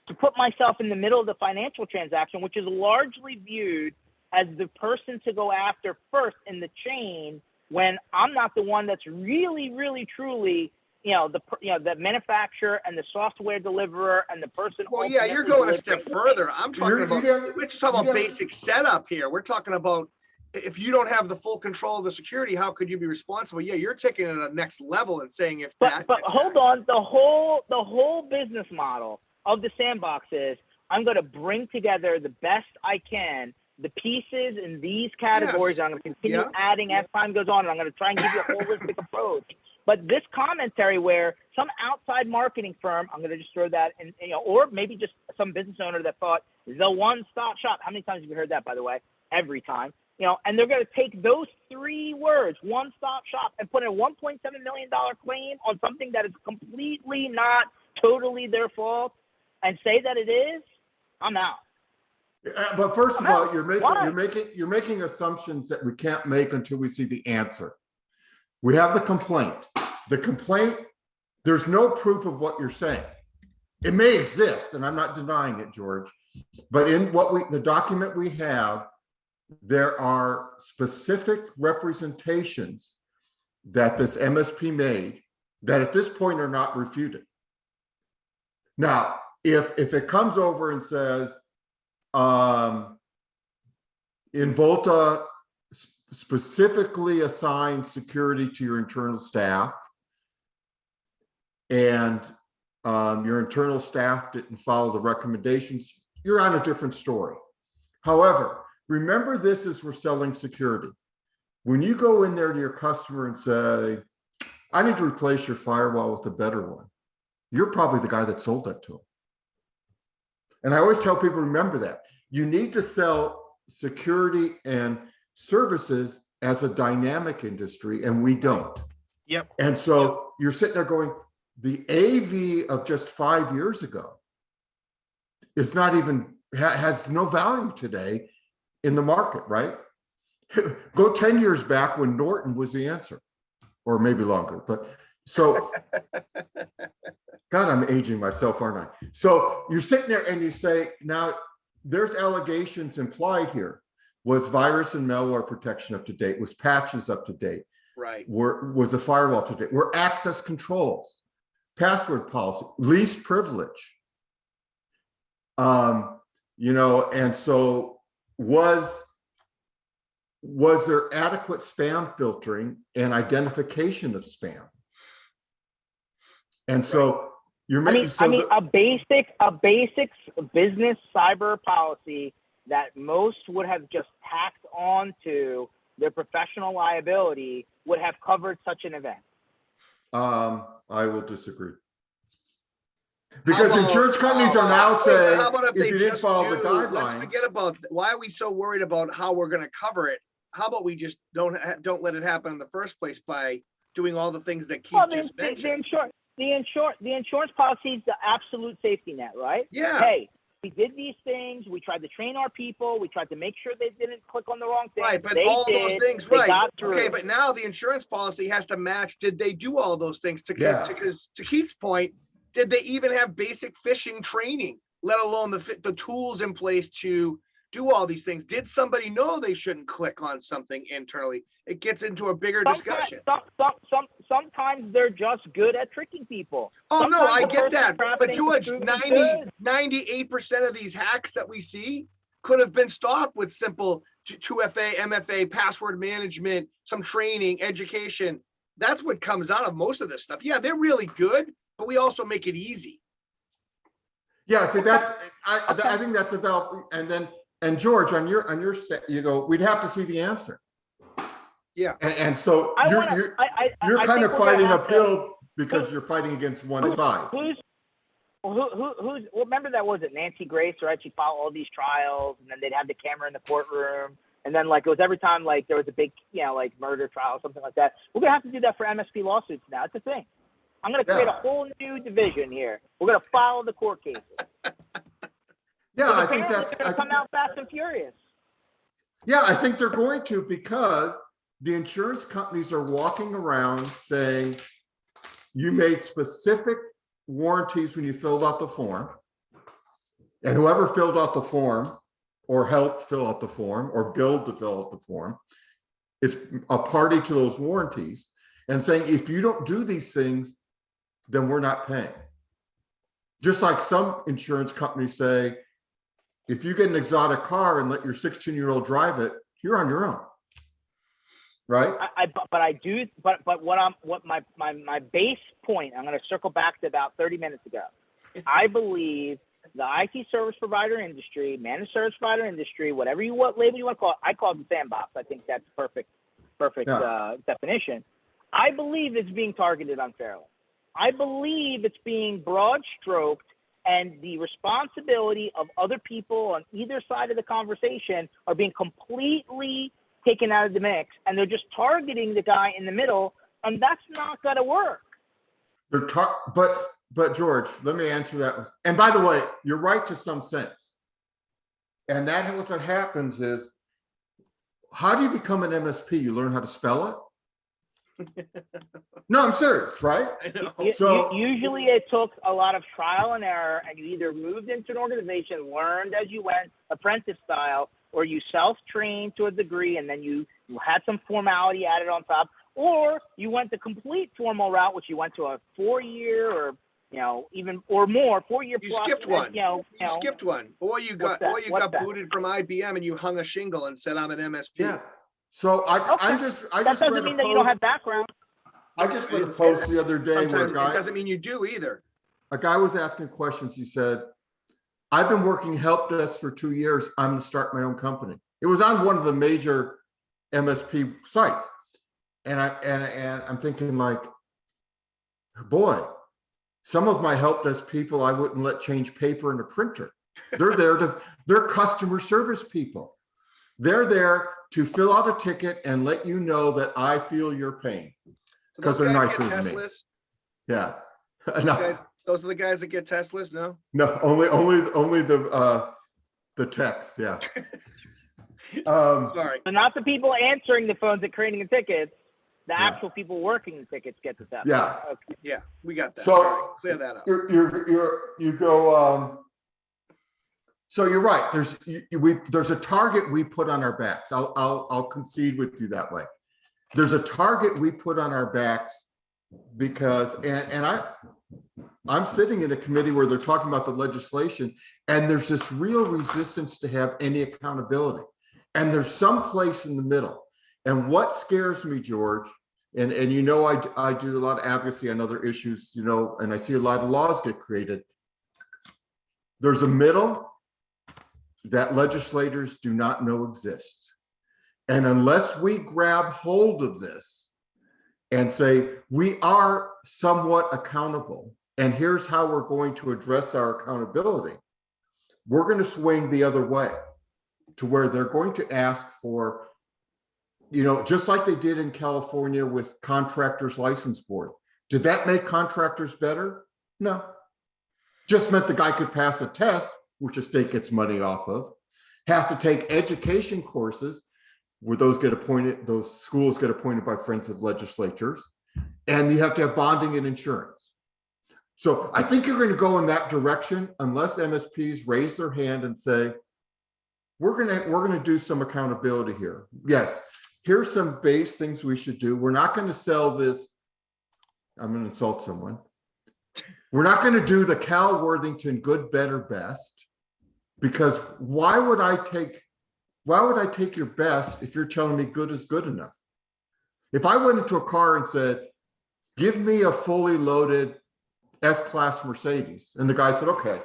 to put myself in the middle of the financial transaction, which is largely viewed as the person to go after first in the chain, when I'm not the one that's really, really, truly, the manufacturer and the software deliverer and the person. Well, yeah, you're going a step further. I'm talking about, we're just talking about basic setup here. We're talking about, if you don't have the full control of the security, how could you be responsible? Yeah, you're taking it to the next level and saying if that. But hold on, the whole business model of the sandbox is I'm going to bring together the best I can, the pieces in these categories. Yes. I'm going to continue Yeah. adding as time goes on, and I'm going to try and give you a holistic approach. But this commentary where some outside marketing firm, I'm going to just throw that in, or maybe just some business owner that thought the one-stop shop. How many times have you heard that, by the way? Every time. And they're going to take those 3 words, one-stop shop, and put in a $1.7 million claim on something that is completely not totally their fault and say that it is. I'm out. But first of all, Why? you're making assumptions that we can't make until we see the answer. We have the complaint. The complaint, there's no proof of what you're saying. It may exist, and I'm not denying it, George, but in the document we have, there are specific representations that this MSP made that at this point are not refuted. Now, if it comes over and says, Involta specifically assigned security to your internal staff, and your internal staff didn't follow the recommendations, you're on a different story. However, remember, this is for selling security. When you go in there to your customer and say, I need to replace your firewall with a better one, you're probably the guy that sold that to them. And I always tell people, remember that. You need to sell security and services as a dynamic industry, and we don't. Yep. And so you're sitting there going, the AV of just 5 years ago is not even, has no value today in the market, right? Go 10 years back when Norton was the answer, or maybe longer. But so, God, I'm aging myself, aren't I? So you're sitting there and you say, now there's allegations implied here. Was virus and malware protection up to date? Was patches up to date? Right. Was the firewall up to date? Were access controls, password policy, least privilege? And so was there adequate spam filtering and identification of spam? And so you're making a basic business cyber policy that most would have just tacked on to their professional liability would have covered such an event. I will disagree. Because insurance companies are now saying, how about if you didn't follow the guidelines. Let's forget about, why are we so worried about how we're going to cover it? How about we just don't let it happen in the first place by doing all the things that Keith just mentioned? The insurance policy is the absolute safety net, right? Yeah. Hey, we did these things. We tried to train our people. We tried to make sure they didn't click on the wrong thing. Right, but they all did, those things, they right? got through. Okay, but now the insurance policy has to match. Did they do all those things? Because to Keith's point, did they even have basic phishing training, let alone the tools in place to do all these things? Did somebody know they shouldn't click on something internally? It gets into a bigger discussion. Sometimes they're just good at tricking people. Oh, Sometimes no, I get that. But George, 98% of these hacks that we see could have been stopped with simple 2FA, MFA, password management, some training, education. That's what comes out of most of this stuff. Yeah, they're really good, but we also make it easy. Yeah, see, I think that's about, and George, on your we'd have to see the answer. Yeah. And so you're kind of fighting uphill because you're fighting against one side. Remember that, was it Nancy Grace, right? She followed all these trials, and then they'd have the camera in the courtroom. And then it was every time there was a big, murder trial or something like that. We're going to have to do that for MSP lawsuits now. It's a thing. I'm going to create a whole new division here. We're going to follow the court cases. Yeah, I think that's going to come out fast and furious. Yeah, I think they're going to, because the insurance companies are walking around saying you made specific warranties when you filled out the form, and whoever filled out the form or helped fill out the form or billed to fill out the form is a party to those warranties, and saying, if you don't do these things, then we're not paying. Just like some insurance companies say, if you get an exotic car and let your 16-year-old drive it, you're on your own. Right. What my base point, I'm going to circle back to about 30 minutes ago. I believe the IT service provider industry, managed service provider industry, whatever what label you want to call it. I call it the sandbox. I think that's perfect definition. I believe it's being targeted unfairly. I believe it's being broad stroked, and the responsibility of other people on either side of the conversation are being completely taken out of the mix, and they're just targeting the guy in the middle, and that's not going to work. But George, let me answer that. And by the way, you're right to some sense. And what happens is, how do you become an MSP? You learn how to spell it? No, I'm serious, right? I know. Usually it took a lot of trial and error, and you either moved into an organization, learned as you went, apprentice style, or you self-trained to a degree, and then you had some formality added on top, or you went the complete formal route, which you went to a 4-year or even or more 4-year You plus. skipped one. You skipped one. Or you got booted from IBM and you hung a shingle and said, I'm an MSP. Yeah. So that doesn't mean that you don't have background. I just read a post the other day Sometimes where it doesn't mean you do either. a guy was asking questions. He said, I've been working help desk for 2 years. I'm going to start my own company. It was on one of the major MSP sites. And I'm thinking, like, boy, some of my help desk people I wouldn't let change paper in a printer. They're customer service people. They're there to fill out a ticket and let you know that I feel your pain, because they're nicer than me. Yeah. Those are the guys that get Teslas. No, only the techs. Yeah. Sorry. So not the people answering the phones and creating the tickets. The actual people working the tickets get the Tesla. Yeah. Okay. Yeah, we got that. So right, clear that up. You go. So you're right. There's a target we put on our backs. I'll concede with you that way. There's a target we put on our backs because, I'm sitting in a committee where they're talking about the legislation, and there's this real resistance to have any accountability. And there's some place in the middle. And what scares me, George, and I do a lot of advocacy on other issues, and I see a lot of laws get created. There's a middle that legislators do not know exists. And unless we grab hold of this and say, we are somewhat accountable, and here's how we're going to address our accountability, we're going to swing the other way to where they're going to ask for, just like they did in California with Contractors License Board. Did that make contractors better? No. Just meant the guy could pass a test, which the state gets money off of, has to take education courses where those schools get appointed by friends of legislatures, and you have to have bonding and insurance. So I think you're going to go in that direction unless MSPs raise their hand and say, we're going to do some accountability here. Yes, here's some base things we should do. We're not going to sell this. I'm going to insult someone. We're not going to do the Cal Worthington good, better, best, because why would I take your best if you're telling me good is good enough? If I went into a car and said, give me a fully loaded S-Class Mercedes, and the guy said, okay,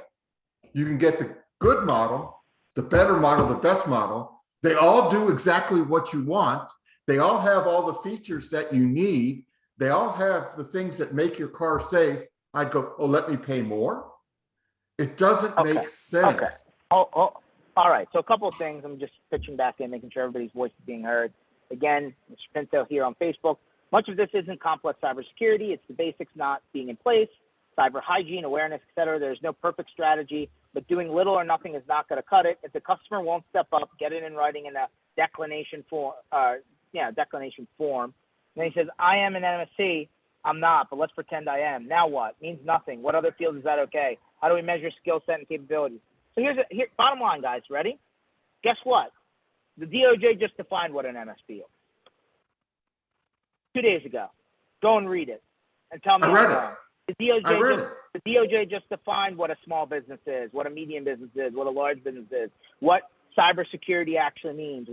you can get the good model, the better model, the best model. They all do exactly what you want. They all have all the features that you need. They all have the things that make your car safe. I'd go, oh, let me pay more. It doesn't make sense. Okay. All right. So a couple of things. I'm just pitching back in, making sure everybody's voice is being heard. Again, Mr. Pinto here on Facebook. Much of this isn't complex cybersecurity. It's the basics not being in place, cyber hygiene, awareness, et cetera. There's no perfect strategy, but doing little or nothing is not going to cut it. If the customer won't step up, get it in writing in a declination form. And he says, I am an MSP. I'm not, but let's pretend I am. Now what? Means nothing. What other field is that okay? How do we measure skill set and capabilities? So here's bottom line, guys. Ready? Guess what? The DOJ just defined what an MSP is. 2 days ago. Go and read it and tell me. I read it. The DOJ just defined what a small business is, what a medium business is, what a large business is, what cybersecurity actually means,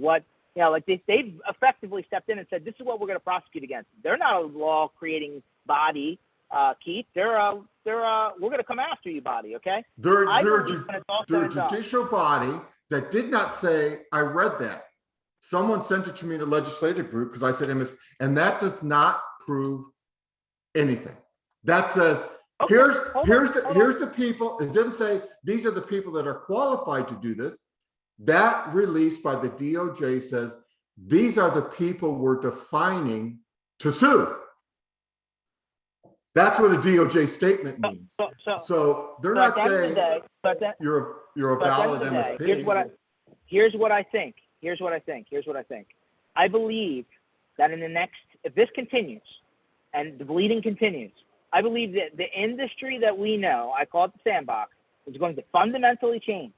they've effectively stepped in and said, this is what we're going to prosecute against. They're not a law creating body. Keith, we're going to come after you, body. Okay. They're I a believe when it's all said they're a and done. judicial body that did not say, I read that. Someone sent it to me in a legislative group because I said MSP, and that does not prove anything. That says, Okay, here's the people. It doesn't say these are the people that are qualified to do this. That release by the DOJ says these are the people we're defining to sue. That's what a DOJ statement means. So they're not saying you're a valid MSP. Here's what I think. I believe that if this continues and the bleeding continues, I believe that the industry that we know, I call it the sandbox, is going to fundamentally change.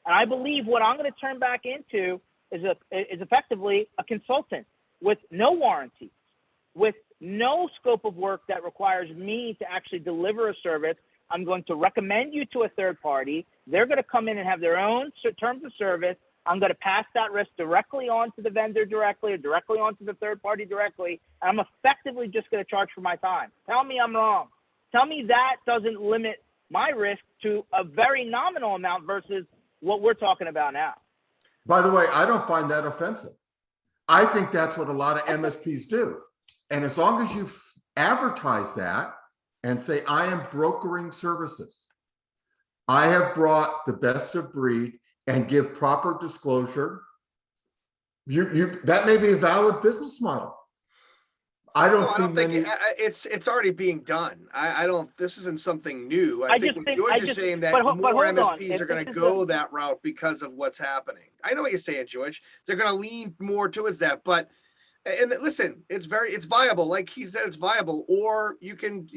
And I believe what I'm going to turn back into is effectively a consultant with no warranties, with no scope of work that requires me to actually deliver a service. I'm going to recommend you to a third party. They're going to come in and have their own terms of service. I'm going to pass that risk directly on to the vendor directly or directly onto the third party directly. And I'm effectively just going to charge for my time. Tell me I'm wrong. Tell me that doesn't limit my risk to a very nominal amount versus what we're talking about now. By the way, I don't find that offensive. I think that's what a lot of MSPs do. And as long as you advertise that and say, I am brokering services, I have brought the best of breed, and give proper disclosure, that may be a valid business model. I don't think it's already being done. I don't. This isn't something new. I think George is saying that more MSPs are going to go that route because of what's happening. I know what you're saying, George. They're going to lean more towards that. But and listen, it's viable. Like he said, it's viable. Or you can,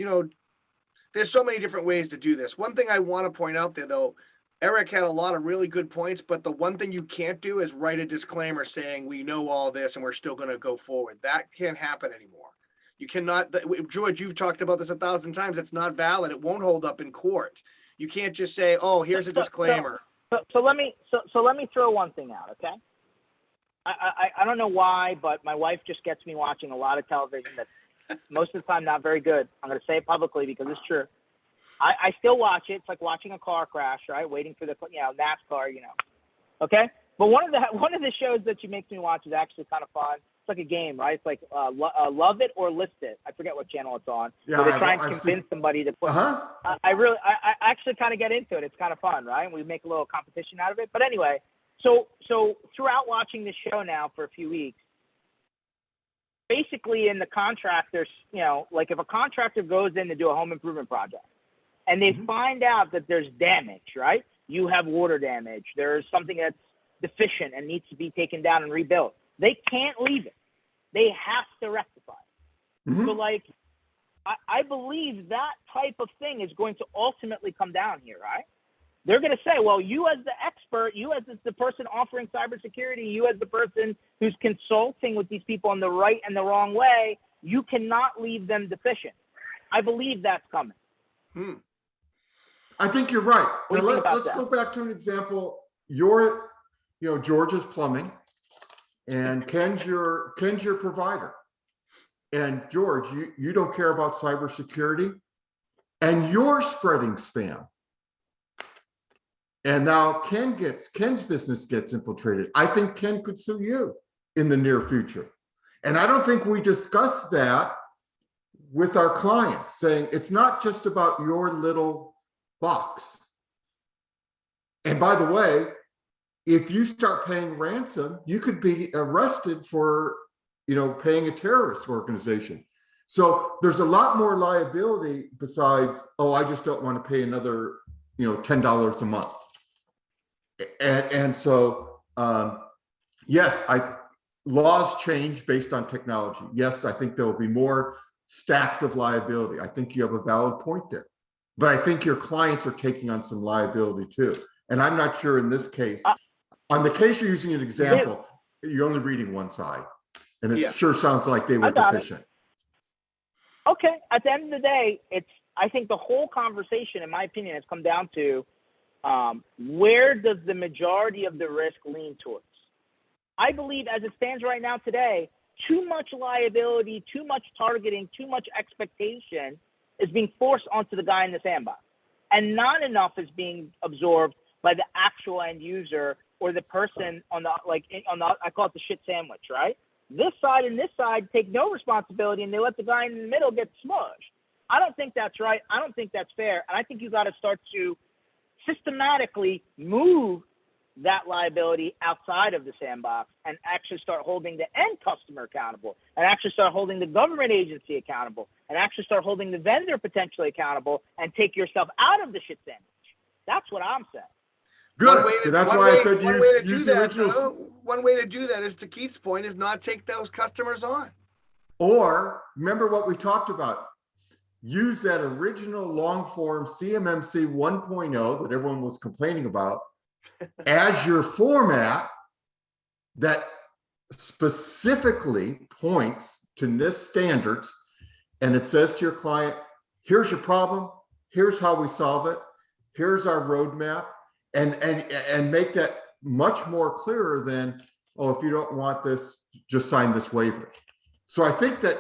there's so many different ways to do this. One thing I want to point out there, though. Eric had a lot of really good points, but the one thing you can't do is write a disclaimer saying we know all this and we're still going to go forward. That can't happen anymore. You cannot, George, you've talked about this 1,000 times. It's not valid. It won't hold up in court. You can't just say, oh, here's a disclaimer. So let me throw one thing out, okay? I don't know why, but my wife just gets me watching a lot of television that's most of the time not very good. I'm going to say it publicly because it's true. I still watch it. It's like watching a car crash, right? Waiting for the, NASCAR, Okay. But one of the shows that she makes me watch is actually kind of fun. It's like a game, right? It's like Love It or List It. I forget what channel it's on. Yeah, where they try and convince somebody to put. I actually kind of get into it. It's kind of fun, right? We make a little competition out of it. But anyway, so throughout watching this show now for a few weeks, basically in the contractors, like if a contractor goes in to do a home improvement project, and they find out that there's damage, right? You have water damage. There's something that's deficient and needs to be taken down and rebuilt. They can't leave it. They have to rectify it. Mm-hmm. So, I believe that type of thing is going to ultimately come down here, right? They're going to say, well, you as the expert, you as the person offering cybersecurity, you as the person who's consulting with these people in the right and the wrong way, you cannot leave them deficient. I believe that's coming. I think you're right. Now let's go back to an example. George's plumbing, and Ken's your provider. And George, you don't care about cybersecurity, and you're spreading spam. And now Ken's business gets infiltrated. I think Ken could sue you in the near future. And I don't think we discuss that with our clients, saying it's not just about your little box. And by the way, if you start paying ransom, you could be arrested for, paying a terrorist organization. So there's a lot more liability besides, I just don't want to pay another, $10 a month. And so, yes, laws change based on technology. Yes, I think there will be more stacks of liability. I think you have a valid point there. But I think your clients are taking on some liability too. And I'm not sure in this case, on the case you're using an example, you're only reading one side. And it sure sounds like they were deficient. Okay. At the end of the day, I think the whole conversation, in my opinion, has come down to where does the majority of the risk lean towards? I believe as it stands right now today, too much liability, too much targeting, too much expectation is being forced onto the guy in the sandbox, and not enough is being absorbed by the actual end user or the person on the I call it the shit sandwich, right? This side and this side take no responsibility, and they let the guy in the middle get smushed. I don't think that's right. I don't think that's fair, and I think you got to start to systematically move that liability outside of the sandbox and actually start holding the end customer accountable, and actually start holding the government agency accountable, and actually start holding the vendor potentially accountable, and take yourself out of the shit sandwich. That's what I'm saying. Good. That's why I said use the original. One way to do that is, to Keith's point, is not take those customers on. Or remember what we talked about. Use that original long form CMMC 1.0 that everyone was complaining about as your format that specifically points to NIST standards, and it says to your client, here's your problem, here's how we solve it, here's our roadmap, and make that much more clearer than, oh, if you don't want this, just sign this waiver. So I think that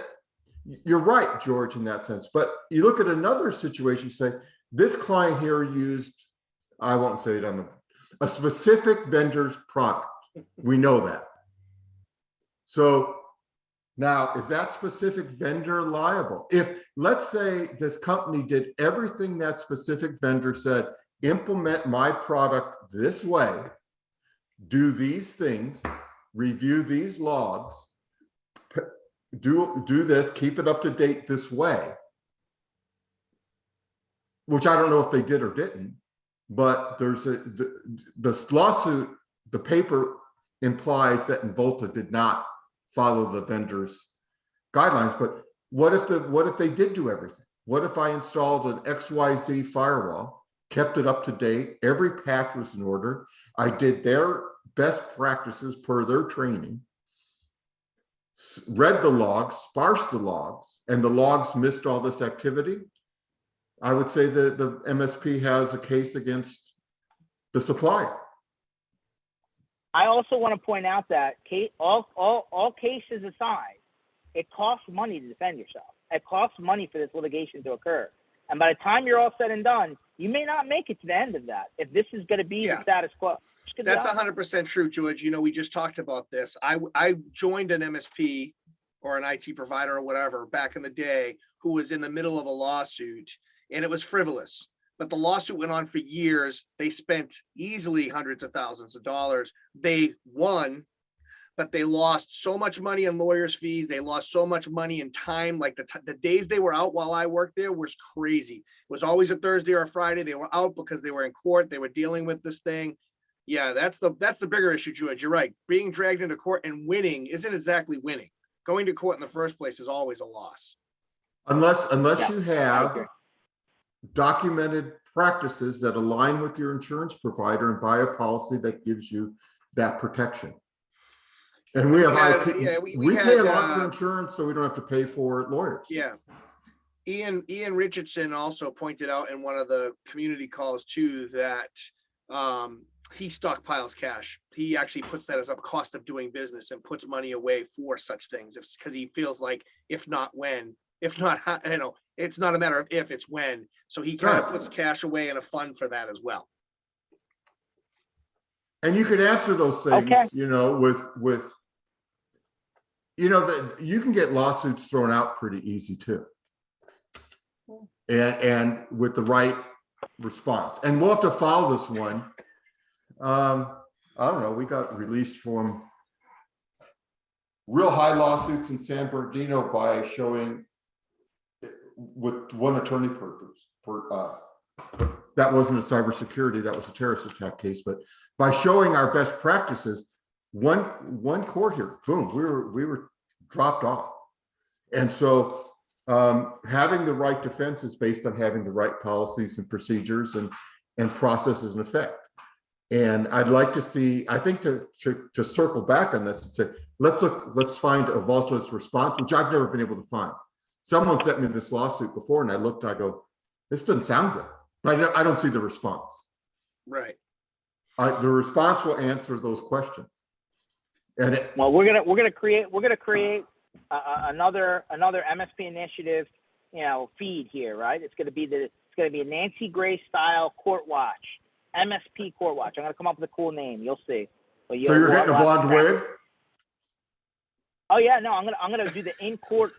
you're right, George, in that sense. But you look at another situation, say, this client here used, I won't say it, a specific vendor's product. We know that. So now, is that specific vendor liable? If, let's say, this company did everything that specific vendor said, implement my product this way, do these things, review these logs, do this, keep it up to date this way, which I don't know if they did or didn't, but there's this lawsuit, the paper implies that Involta did not follow the vendor's guidelines. But what if they did do everything? What if I installed an XYZ firewall, kept it up to date, every patch was in order, I did their best practices per their training, read the logs, sparsed the logs, and the logs missed all this activity? I would say that the MSP has a case against the supplier. I also want to point out that all cases aside, it costs money to defend yourself. It costs money for this litigation to occur. And by the time you're all said and done, you may not make it to the end of that if this is going to be the status quo. That's 100% true, George. You know, we just talked about this. I joined an MSP or an IT provider or whatever back in the day who was in the middle of a lawsuit, and it was frivolous. But the lawsuit went on for years. They spent easily hundreds of thousands of dollars. They won, but they lost so much money in lawyers' fees. They lost so much money in time. Like the days they were out while I worked there was crazy. It was always a Thursday or a Friday. They were out because they were in court. They were dealing with this thing. Yeah, that's the bigger issue, George. You're right. Being dragged into court and winning isn't exactly winning. Going to court in the first place is always a loss. Unless you have documented practices that align with your insurance provider and buy a policy that gives you that protection. And we have IP. Yeah, we pay a lot for insurance, so we don't have to pay for lawyers. Yeah. Ian Richardson also pointed out in one of the community calls too that he stockpiles cash. He actually puts that as a cost of doing business and puts money away for such things, because he feels like if not, it's not a matter of if, it's when. So he kind of puts cash away in a fund for that as well. And you could answer those things, with you can get lawsuits thrown out pretty easy too. And with the right response. And we'll have to follow this one. I don't know, we got released from real high lawsuits in San Bernardino by showing with one attorney that wasn't a cybersecurity, that was a terrorist attack case, but by showing our best practices, one court here, boom, we were dropped off. And so having the right defense is based on having the right policies and procedures and processes in effect. And I'd like to see, I think to circle back on this and say, let's find Involta's response, which I've never been able to find. Someone sent me this lawsuit before and I looked and I go, this doesn't sound good. I don't see the response. Right. The response will answer those questions. And we're gonna create another MSP initiative feed here, right? It's going to be a Nancy Grace style court watch, MSP court watch. I'm going to come up with a cool name. You'll see. But So you're getting a blonde wig? Oh yeah, no, I'm gonna do the in court,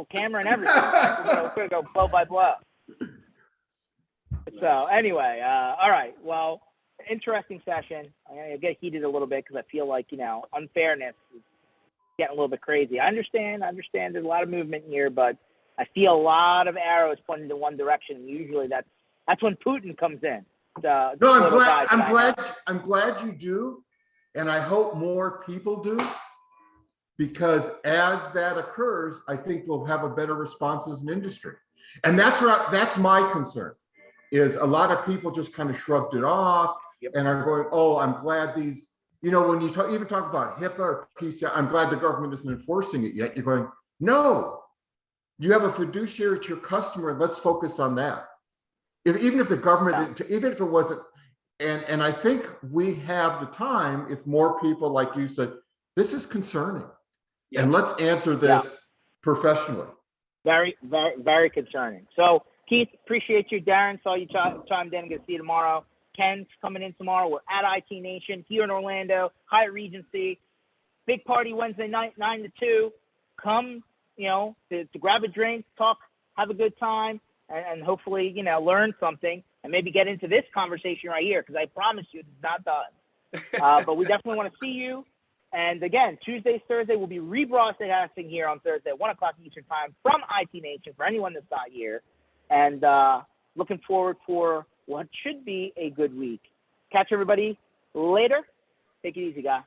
camera and everything. We're gonna go blow by blow. Nice. So anyway, all right. Well, interesting session. I get heated a little bit because I feel like unfairness is getting a little bit crazy. I understand. There's a lot of movement here, but I feel a lot of arrows pointing in one direction. Usually that's when Putin comes in. No, I'm glad you do, and I hope more people do, because as that occurs, I think we'll have a better response as an industry. And that's my concern, is a lot of people just kind of shrugged it off. Yep. And are going, oh, I'm glad these, when you talk about HIPAA or PCI, I'm glad the government isn't enforcing it yet. You're going, no, you have a fiduciary to your customer. Let's focus on that. Even if the government, even if it wasn't, and I think we have the time, if more people, like you said, this is concerning. Yeah. And let's answer this professionally. Very, very, very concerning. So, Keith, appreciate you. Darren, saw you chimed in. Going to see you tomorrow. Ken's coming in tomorrow. We're at IT Nation here in Orlando, Hyatt Regency. Big party Wednesday night, 9 to 2. Come, to grab a drink, talk, have a good time, and hopefully, learn something and maybe get into this conversation right here, because I promise you it's not done. But we definitely want to see you. And again, Tuesdays, Thursday, we'll be rebroadcasting here on Thursday at 1 o'clock Eastern Time from IT Nation for anyone that's not here. And looking forward for what should be a good week. Catch everybody later. Take it easy, guys.